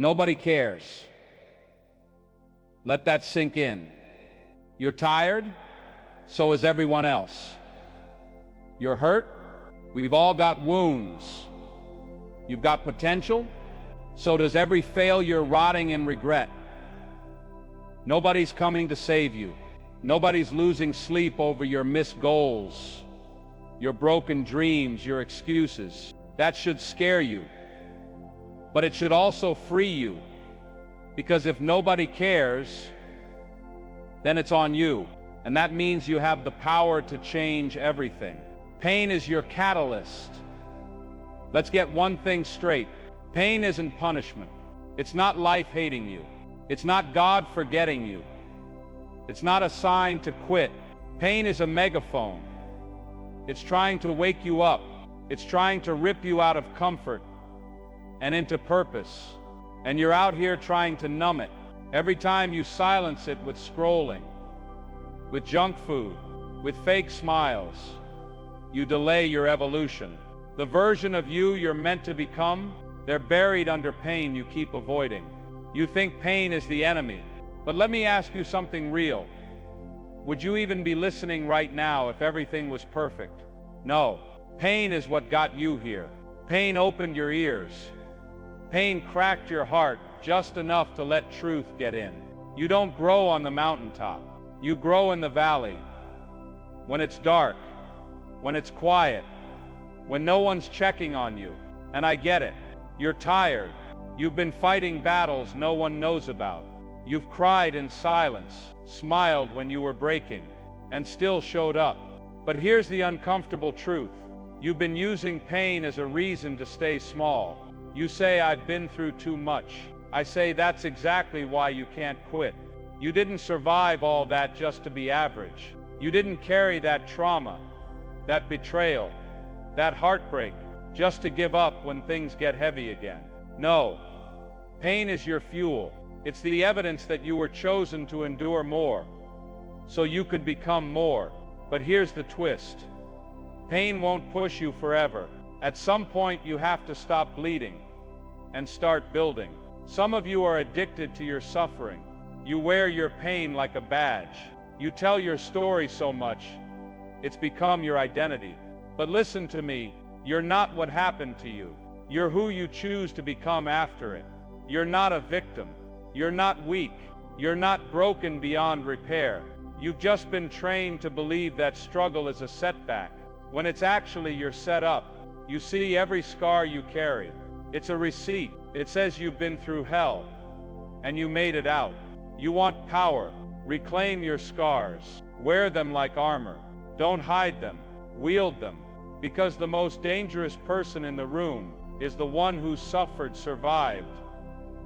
Nobody cares. Let that sink in. You're tired? So is everyone else. You're hurt? We've all got wounds. You've got potential? So does every failure rotting in regret. Nobody's coming to save you. Nobody's losing sleep over your missed goals, your broken dreams, your excuses. That should scare you. But it should also free you. Because if nobody cares, then it's on you. And that means you have the power to change everything. Pain is your catalyst. Let's get one thing straight. Pain isn't punishment. It's not life hating you. It's not God forgetting you. It's not a sign to quit. Pain is a megaphone. It's trying to wake you up. It's trying to rip you out of comfort and into purpose. And you're out here trying to numb it. Every time you silence it with scrolling, with junk food, with fake smiles, you delay your evolution. The version of you you're meant to become, they're buried under pain you keep avoiding. You think pain is the enemy, but let me ask you something real. Would you even be listening right now if everything was perfect? No. Pain is what got you here. Pain opened your ears. Pain cracked your heart just enough to let truth get in. You don't grow on the mountaintop. You grow in the valley. When it's dark, when it's quiet, when no one's checking on you. And I get it. You're tired. You've been fighting battles no one knows about. You've cried in silence, smiled when you were breaking, and still showed up. But here's the uncomfortable truth. You've been using pain as a reason to stay small. You say, I've been through too much. I say that's exactly why you can't quit. You didn't survive all that just to be average. You didn't carry that trauma, that betrayal, that heartbreak, just to give up when things get heavy again. No. Pain is your fuel. It's the evidence that you were chosen to endure more, so you could become more. But here's the twist. Pain won't push you forever. At some point you have to stop bleeding and start building. Some of you are addicted to your suffering. You wear your pain like a badge. You tell your story so much, it's become your identity. But listen to me, you're not what happened to you. You're who you choose to become after it. You're not a victim. You're not weak. You're not broken beyond repair. You've just been trained to believe that struggle is a setback, when it's actually your setup. You see every scar you carry. It's a receipt. It says you've been through hell, and you made it out. You want power. Reclaim your scars. Wear them like armor. Don't hide them. Wield them. Because the most dangerous person in the room is the one who suffered, survived,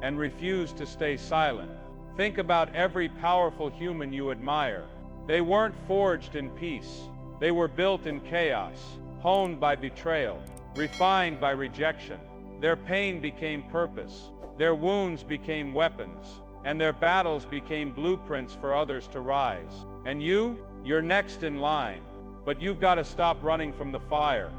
and refused to stay silent. Think about every powerful human you admire. They weren't forged in peace. They were built in chaos, honed by betrayal, refined by rejection. Their pain became purpose. Their wounds became weapons. And their battles became blueprints for others to rise. And you're next in line. But you've got to stop running from the fire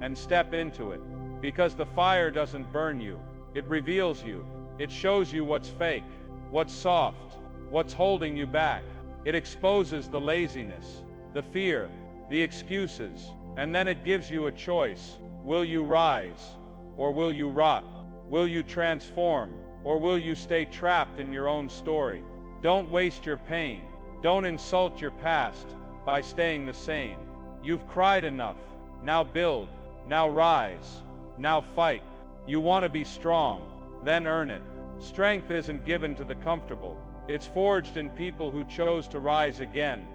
and step into it. Because the fire doesn't burn you. It reveals you. It shows you what's fake, what's soft, what's holding you back. It exposes the laziness, the fear, the excuses, and then it gives you a choice. Will you rise, or will you rot? Will you transform, or will you stay trapped in your own story? Don't waste your pain. Don't insult your past by staying the same. You've cried enough. Now build. Now rise. Now fight. You want to be strong. Then earn it. Strength isn't given to the comfortable. It's forged in people who chose to rise again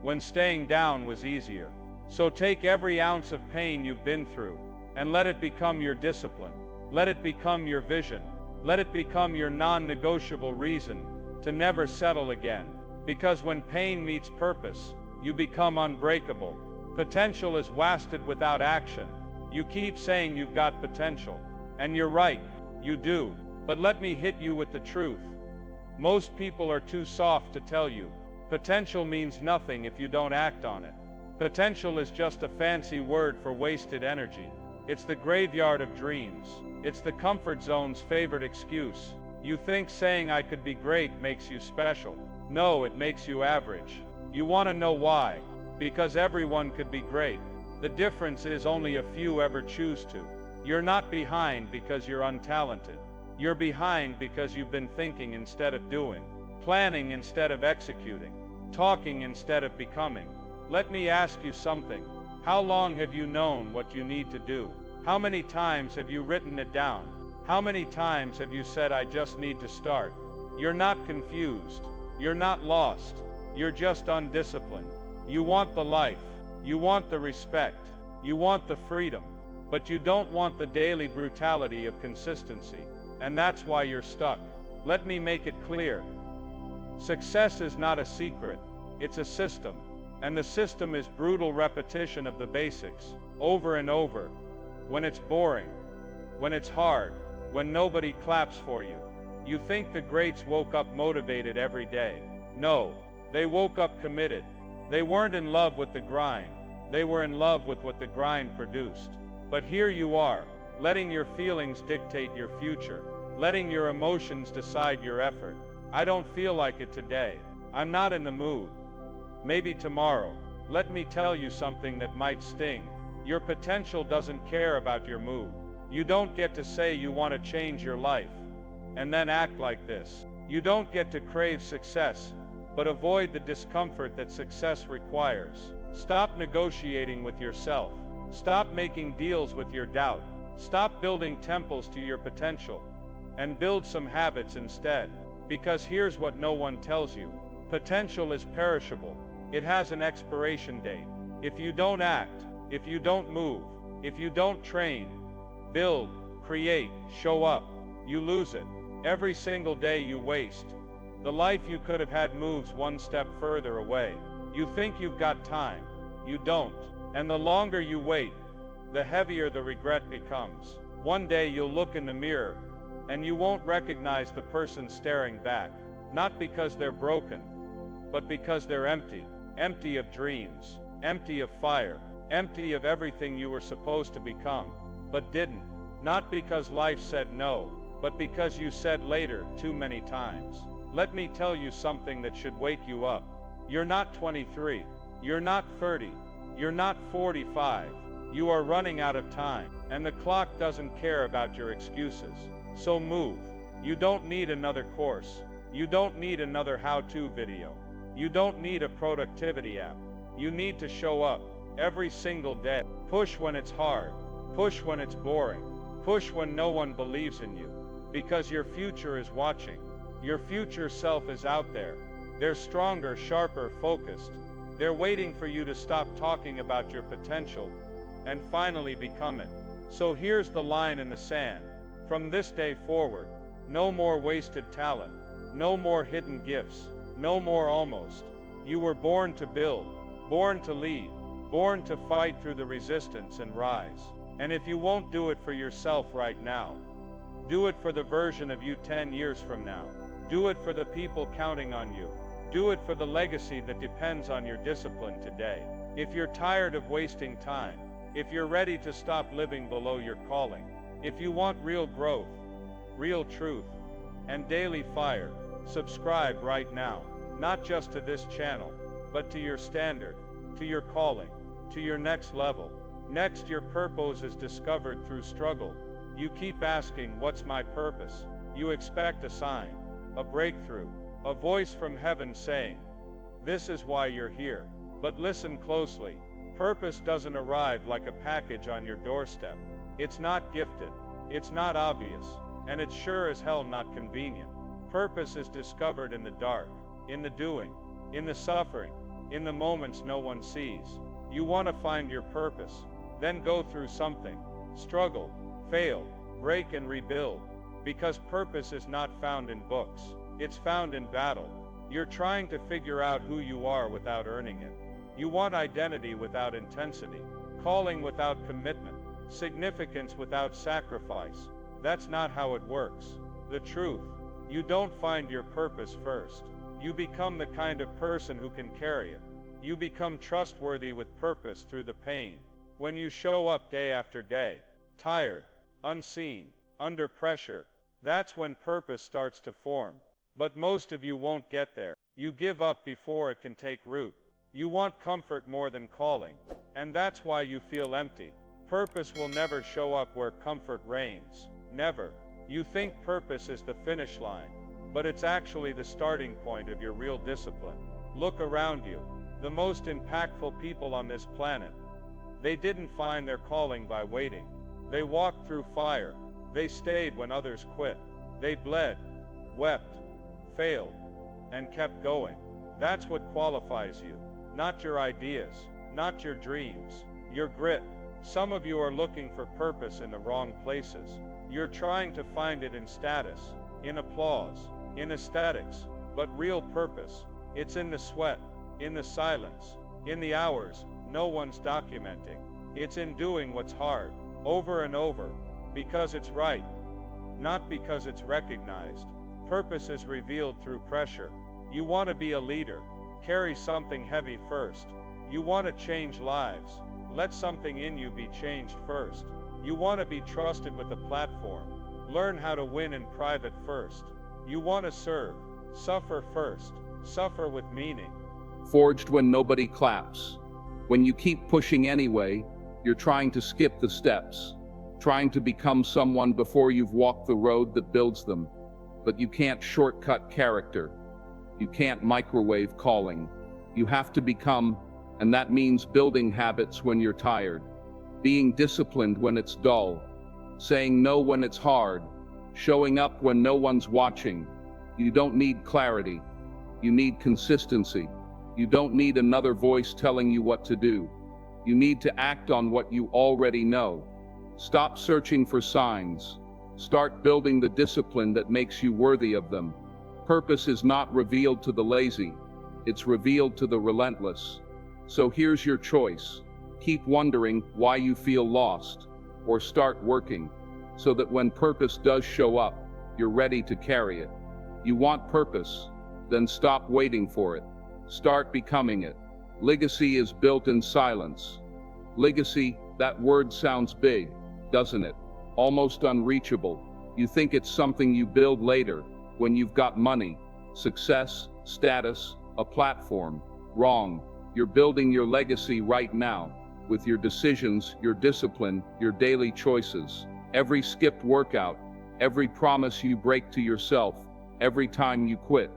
when staying down was easier. So take every ounce of pain you've been through and let it become your discipline. Let it become your vision. Let it become your non-negotiable reason to never settle again. Because when pain meets purpose, you become unbreakable. Potential is wasted without action. You keep saying you've got potential. And you're right, you do. But let me hit you with the truth. Most people are too soft to tell you. Potential means nothing if you don't act on it. Potential is just a fancy word for wasted energy. It's the graveyard of dreams. It's the comfort zone's favorite excuse. You think saying I could be great makes you special. No, it makes you average. You want to know why? Because everyone could be great. The difference is only a few ever choose to. You're not behind because you're untalented. You're behind because you've been thinking instead of doing, planning instead of executing, talking instead of becoming. Let me ask you something. How long have you known what you need to do? How many times have you written it down? How many times have you said, I just need to start? You're not confused. You're not lost. You're just undisciplined. You want the life. You want the respect. You want the freedom. But you don't want the daily brutality of consistency. And that's why you're stuck. Let me make it clear. Success is not a secret. It's a system. And the system is brutal repetition of the basics, over and over. When it's boring, when it's hard, when nobody claps for you. You think the greats woke up motivated every day. No, they woke up committed. They weren't in love with the grind. They were in love with what the grind produced. But here you are, letting your feelings dictate your future, letting your emotions decide your effort. I don't feel like it today. I'm not in the mood. Maybe tomorrow. Let me tell you something that might sting. Your potential doesn't care about your mood. You don't get to say you want to change your life and then act like this. You don't get to crave success, but avoid the discomfort that success requires. Stop negotiating with yourself. Stop making deals with your doubt. Stop building temples to your potential and build some habits instead. Because here's what no one tells you. Potential is perishable. It has an expiration date. If you don't act, if you don't move, if you don't train, build, create, show up, you lose it. Every single day you waste. The life you could have had moves one step further away. You think you've got time. You don't. And the longer you wait, the heavier the regret becomes. One day you'll look in the mirror, and you won't recognize the person staring back. Not because they're broken, but because they're empty. Empty of dreams, empty of fire, empty of everything you were supposed to become, but didn't. Not because life said no, but because you said later too many times. Let me tell you something that should wake you up. You're not 23. You're not 30. You're not 45. You are running out of time, and the clock doesn't care about your excuses. So move. You don't need another course. You don't need another how-to video. You don't need a productivity app. You need to show up every single day. Push when it's hard. Push when it's boring. Push when no one believes in you. Because your future is watching. Your future self is out there. They're stronger, sharper, focused. They're waiting for you to stop talking about your potential and finally become it. So here's the line in the sand. From this day forward, no more wasted talent. No more hidden gifts. No more almost. You were born to build, born to lead, born to fight through the resistance and rise. And if you won't do it for yourself right now, do it for the version of you 10 years from now. Do it for the people counting on you. Do it for the legacy that depends on your discipline today. If you're tired of wasting time, if you're ready to stop living below your calling, if you want real growth, real truth, and daily fire, subscribe right now. Not just to this channel, but to your standard, to your calling, to your next level. Next, your purpose is discovered through struggle. You keep asking, what's my purpose? You expect a sign, a breakthrough, a voice from heaven saying, this is why you're here. But listen closely. Purpose doesn't arrive like a package on your doorstep. It's not gifted. It's not obvious. And it's sure as hell not convenient. Purpose is discovered in the dark, in the doing, in the suffering, in the moments no one sees. You want to find your purpose, then go through something, struggle, fail, break and rebuild. Because purpose is not found in books, it's found in battle. You're trying to figure out who you are without earning it. You want identity without intensity, calling without commitment, significance without sacrifice. That's not how it works. The truth, you don't find your purpose first. You become the kind of person who can carry it. You become trustworthy with purpose through the pain. When you show up day after day, tired, unseen, under pressure. That's when purpose starts to form. But most of you won't get there. You give up before it can take root. You want comfort more than calling, and that's why you feel empty. Purpose will never show up where comfort reigns. Never. You think purpose is the finish line, but it's actually the starting point of your real discipline. Look around you. The most impactful people on this planet, they didn't find their calling by waiting. They walked through fire. They stayed when others quit. They bled, wept, failed, and kept going. That's what qualifies you. Not your ideas, not your dreams, your grit. Some of you are looking for purpose in the wrong places. You're trying to find it in status, in applause, in aesthetics. But real purpose, it's in the sweat, in the silence, in the hours no one's documenting. It's in doing what's hard, over and over, because it's right, not because it's recognized. Purpose is revealed through pressure. You want to be a leader. Carry something heavy first. You want to change lives. Let something in you be changed first. You want to be trusted with a platform. Learn how to win in private first. You want to serve. Suffer first. Suffer with meaning. Forged when nobody claps. When you keep pushing anyway, you're trying to skip the steps. Trying to become someone before you've walked the road that builds them. But you can't shortcut character. You can't microwave calling. You have to become, and that means building habits when you're tired. Being disciplined when it's dull. Saying no when it's hard. Showing up when no one's watching. You don't need clarity. You need consistency. You don't need another voice telling you what to do. You need to act on what you already know. Stop searching for signs. Start building the discipline that makes you worthy of them. Purpose is not revealed to the lazy. It's revealed to the relentless. So here's your choice. Keep wondering why you feel lost, or start working, so that when purpose does show up, you're ready to carry it. You want purpose? Then stop waiting for it. Start becoming it. Legacy is built in silence. Legacy, that word sounds big, doesn't it? Almost unreachable. You think it's something you build later, when you've got money, success, status, a platform. Wrong. You're building your legacy right now, with your decisions, your discipline, your daily choices. Every skipped workout, every promise you break to yourself, every time you quit,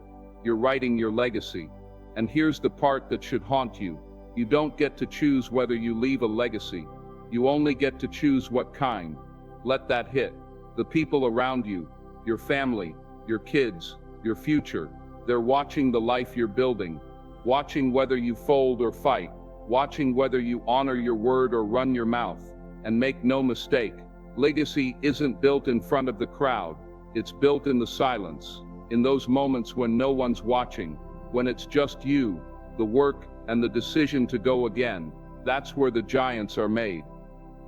you're writing your legacy. And here's the part that should haunt you. You don't get to choose whether you leave a legacy. You only get to choose what kind. Let that hit. The people around you, your family, your kids, your future, they're watching the life you're building, watching whether you fold or fight, watching whether you honor your word or run your mouth. And make no mistake, legacy isn't built in front of the crowd. It's built in the silence, in those moments when no one's watching, when it's just you, the work, and the decision to go again. That's where the giants are made.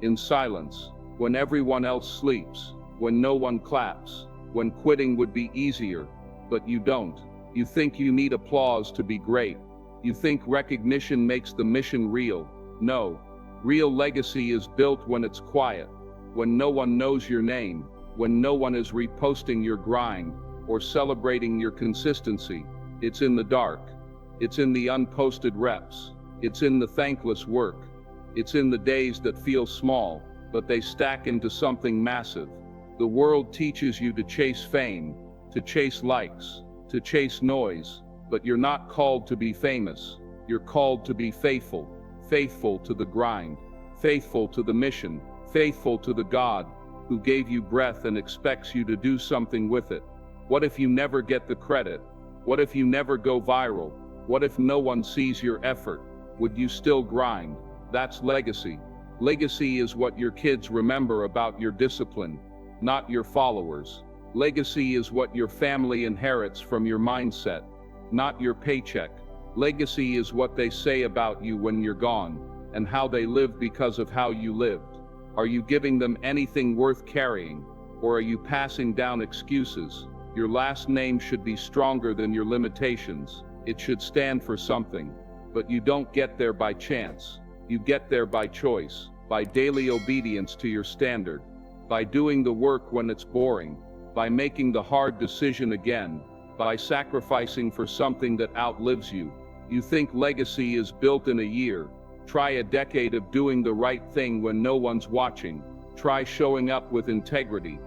In silence, when everyone else sleeps, when no one claps, when quitting would be easier, but you don't. You think you need applause to be great. You think recognition makes the mission real. No. Real legacy is built when it's quiet, when no one knows your name, when no one is reposting your grind, or celebrating your consistency. It's in the dark. It's in the unposted reps. It's in the thankless work. It's in the days that feel small, but they stack into something massive. The world teaches you to chase fame, to chase likes, to chase noise, but you're not called to be famous. You're called to be faithful, faithful to the grind, faithful to the mission, faithful to the God who gave you breath and expects you to do something with it. What if you never get the credit? What if you never go viral? What if no one sees your effort? Would you still grind? That's legacy. Legacy is what your kids remember about your discipline, not your followers. Legacy is what your family inherits from your mindset, not your paycheck. Legacy is what they say about you when you're gone, and how they live because of how you lived. Are you giving them anything worth carrying, or are you passing down excuses? Your last name should be stronger than your limitations. It should stand for something. But you don't get there by chance. You get there by choice. by daily obedience to your standard, by doing the work when it's boring, by making the hard decision again, by sacrificing for something that outlives you. You think legacy is built in a year. Try a decade of doing the right thing when no one's watching. Try showing up with integrity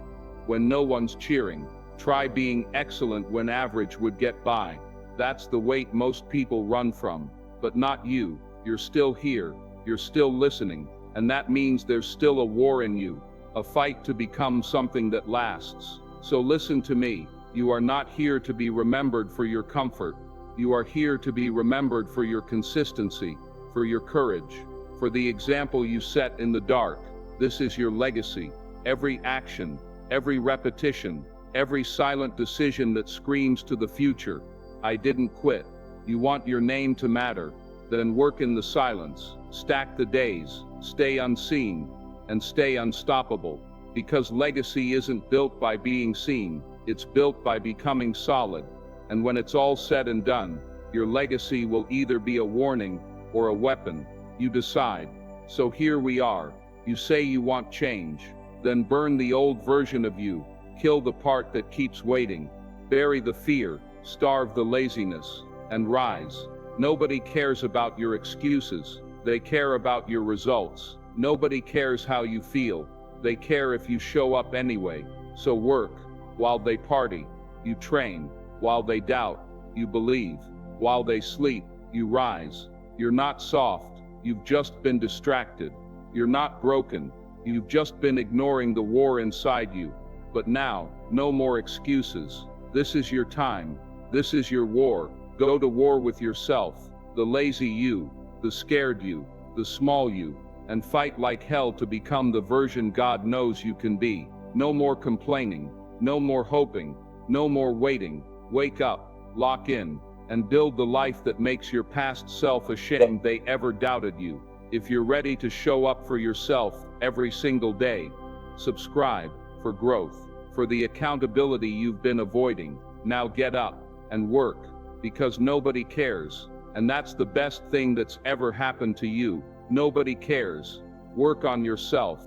when no one's cheering. Try being excellent when average would get by. That's the weight most people run from. But not you. You're still here. You're still listening. And that means there's still a war in you. A fight to become something that lasts. So listen to me. You are not here to be remembered for your comfort. You are here to be remembered for your consistency, for your courage, for the example you set in the dark. This is your legacy. Every action, every repetition, every silent decision that screams to the future, I didn't quit. You want your name to matter? Then work in the silence, stack the days, stay unseen, and stay unstoppable. Because legacy isn't built by being seen, it's built by becoming solid. And when it's all said and done, your legacy will either be a warning or a weapon. You decide. So here we are. You say you want change. Then burn the old version of you. Kill the part that keeps waiting. Bury the fear, starve the laziness, and rise. Nobody cares about your excuses. They care about your results. Nobody cares how you feel. They care if you show up anyway. So work while they party. You train while they doubt. You believe while they sleep. You rise. You're not soft. You've just been distracted. You're not broken. You've just been ignoring the war inside you. But now, no more excuses. This is your time. This is your war. Go to war with yourself, the lazy you, the scared you, the small you, and fight like hell to become the version God knows you can be. No more complaining, no more hoping, no more waiting. Wake up, lock in, and build the life that makes your past self ashamed they ever doubted you. If you're ready to show up for yourself every single day, subscribe for growth, for the accountability you've been avoiding. Now get up and work, because nobody cares. And that's the best thing that's ever happened to you. Nobody cares. Work on yourself.